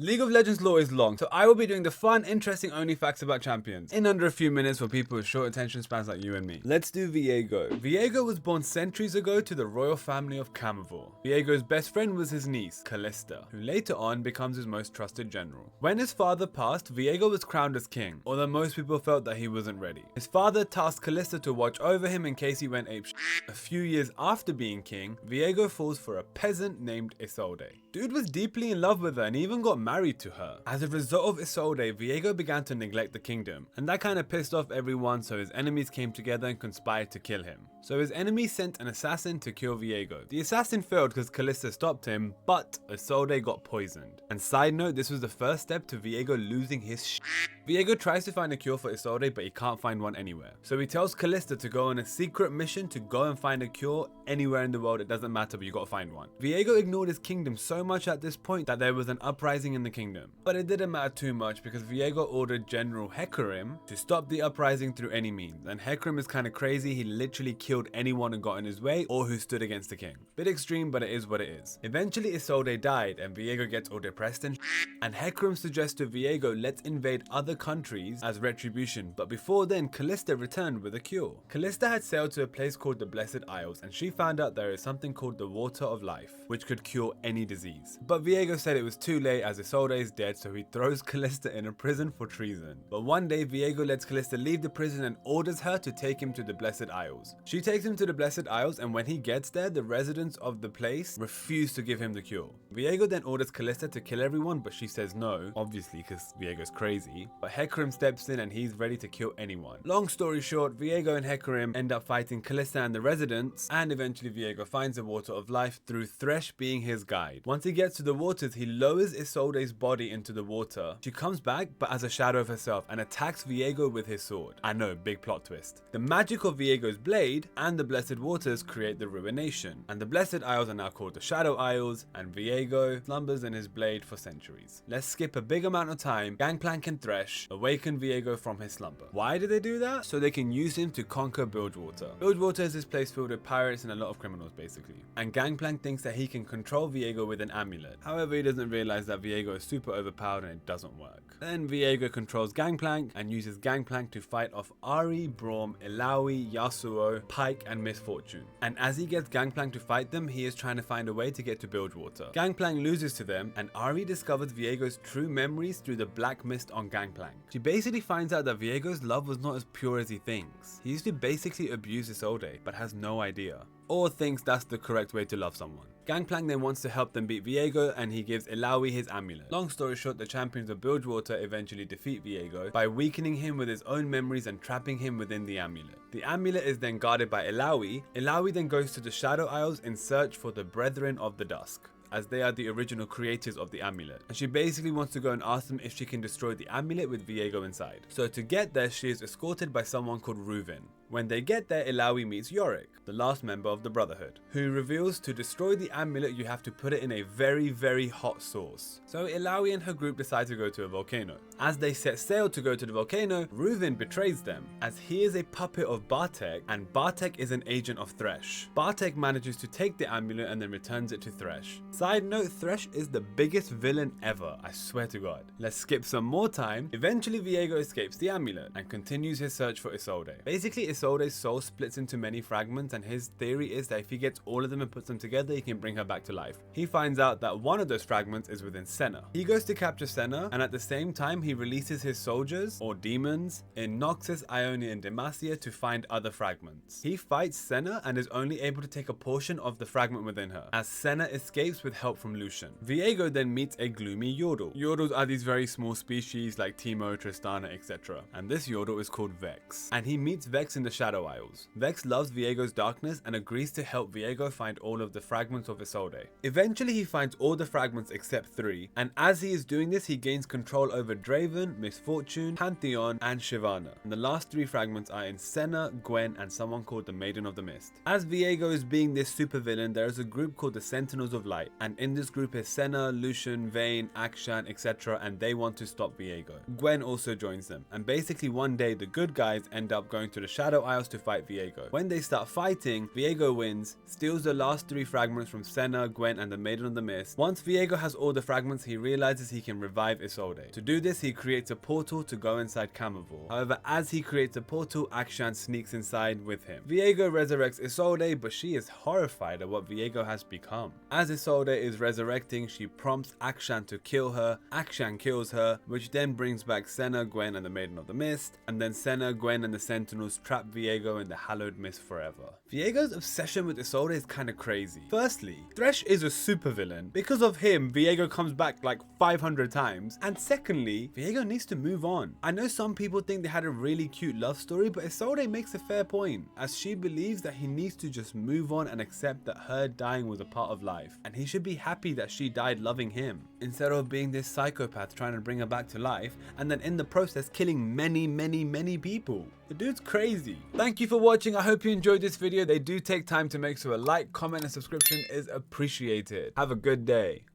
League of Legends lore is long, so I will be doing the fun, interesting only facts about champions in under a few minutes for people with short attention spans like you and me. Let's do Viego. Viego was born centuries ago to the royal family of Camavor. Viego's best friend was his niece, Callista, who later on becomes his most trusted general. When his father passed, Viego was crowned as king, although most people felt that he wasn't ready. His father tasked Callista to watch over him in case he went apeshit. A few years after being king, Viego falls for a peasant named Isolde. Dude was deeply in love with her and even got married to her. As a result of Isolde, Viego began to neglect the kingdom, and that kind of pissed off everyone, so his enemies came together and conspired to kill him. So his enemies sent an assassin to kill Viego. The assassin failed because Callista stopped him, but Isolde got poisoned. And side note, this was the first step to Viego losing his shit. Viego tries to find a cure for Isolde, but he can't find one anywhere. So he tells Callista to go on a secret mission to go and find a cure anywhere in the world. It doesn't matter, but you gotta find one. Viego ignored his kingdom so much at this point that there was an uprising in the kingdom. But it didn't matter too much because Viego ordered General Hecarim to stop the uprising through any means. And Hecarim is kind of crazy. He literally killed anyone who got in his way or who stood against the king. Bit extreme, but it is what it is. Eventually Isolde died and Viego gets all depressed and Hecarim suggests to Viego, let's invade other countries as retribution, but before then Callista returned with a cure. Callista had sailed to a place called the Blessed Isles and she found out there is something called the Water of Life, which could cure any disease. But Viego said it was too late as Isolde is dead, so he throws Callista in a prison for treason. But one day Viego lets Callista leave the prison and orders her to take him to the Blessed Isles. She takes him to the Blessed Isles, and when he gets there, the residents of the place refuse to give him the cure. Viego then orders Callista to kill everyone, but she says no, obviously because Viego's crazy. But Hecarim steps in and he's ready to kill anyone. Long story short, Viego and Hecarim end up fighting Callista and the residents, and eventually Viego finds the Water of Life through Thresh being his guide. Once he gets to the waters, he lowers Isolde's body into the water. She comes back, but as a shadow of herself, and attacks Viego with his sword. I know, big plot twist. The magic of Viego's blade and the Blessed Waters create the Ruination, and the Blessed Isles are now called the Shadow Isles, and Viego slumbers in his blade for centuries. Let's skip a big amount of time. Gangplank and Thresh awaken Viego from his slumber. Why do they do that? So they can use him to conquer Bilgewater. Bilgewater is this place filled with pirates and a lot of criminals basically. And Gangplank thinks that he can control Viego with an amulet. However, he doesn't realize that Viego is super overpowered and it doesn't work. Then Viego controls Gangplank and uses Gangplank to fight off Ahri, Braum, Illaoi, Yasuo, Pike and Misfortune. And as he gets Gangplank to fight them, he is trying to find a way to get to Bilgewater. Gangplank loses to them and Ahri discovers Viego's true memories through the black mist on Gangplank. She basically finds out that Viego's love was not as pure as he thinks. He used to basically abuse Isolde, but has no idea, or thinks that's the correct way to love someone. Gangplank then wants to help them beat Viego and he gives Illaoi his amulet. Long story short, the champions of Bilgewater eventually defeat Viego by weakening him with his own memories and trapping him within the amulet. The amulet is then guarded by Illaoi. Illaoi then goes to the Shadow Isles in search for the Brethren of the Dusk, as they are the original creators of the amulet. And she basically wants to go and ask them if she can destroy the amulet with Viego inside. So to get there, she is escorted by someone called Reuven. When they get there, Illaoi meets Yorick, the last member of the Brotherhood, who reveals to destroy the amulet you have to put it in a very, very hot sauce. So Illaoi and her group decide to go to a volcano. As they set sail to go to the volcano, Reuven betrays them, as he is a puppet of Bartek, and Bartek is an agent of Thresh. Bartek manages to take the amulet and then returns it to Thresh. Side note, Thresh is the biggest villain ever, I swear to God. Let's skip some more time. Eventually Viego escapes the amulet and continues his search for Isolde. Basically, Isolde's soul splits into many fragments, and his theory is that if he gets all of them and puts them together, he can bring her back to life. He finds out that one of those fragments is within Senna. He goes to capture Senna, and at the same time he releases his soldiers, or demons, in Noxus, Ionia and Demacia to find other fragments. He fights Senna and is only able to take a portion of the fragment within her, as Senna escapes with help from Lucian. Viego then meets a gloomy Yordle. Yordles are these very small species like Teemo, Tristana, etc. And this Yordle is called Vex. And he meets Vex in the Shadow Isles. Vex loves Viego's darkness and agrees to help Viego find all of the fragments of Isolde. Eventually he finds all the fragments except 3, and as he is doing this he gains control over Draven, Misfortune, Pantheon and Shyvana. And the last 3 fragments are in Senna, Gwen and someone called the Maiden of the Mist. As Viego is being this supervillain, there is a group called the Sentinels of Light, and in this group is Senna, Lucian, Vayne, Akshan, etc. and they want to stop Viego. Gwen also joins them, and basically one day the good guys end up going to the Shadow Shadow Isles to fight Viego. When they start fighting, Viego wins, steals the last 3 fragments from Senna, Gwen and the Maiden of the Mist. Once Viego has all the fragments, he realizes he can revive Isolde. To do this, he creates a portal to go inside Camavor. However, as he creates a portal, Akshan sneaks inside with him. Viego resurrects Isolde, but she is horrified at what Viego has become. As Isolde is resurrecting, she prompts Akshan to kill her. Akshan kills her, which then brings back Senna, Gwen and the Maiden of the Mist, and then Senna, Gwen and the Sentinels trap Viego in the Hallowed Mist forever. Viego's obsession with Isolde is kinda crazy. Firstly, Thresh is a supervillain. Because of him, Viego comes back like 500 times. And secondly, Viego needs to move on. I know some people think they had a really cute love story, but Isolde makes a fair point, as she believes that he needs to just move on and accept that her dying was a part of life, and he should be happy that she died loving him, instead of being this psychopath trying to bring her back to life, and then in the process killing many people. The dude's crazy. Thank you for watching. I hope you enjoyed this video. They do take time to make, so a like, comment and subscription is appreciated. Have a good day.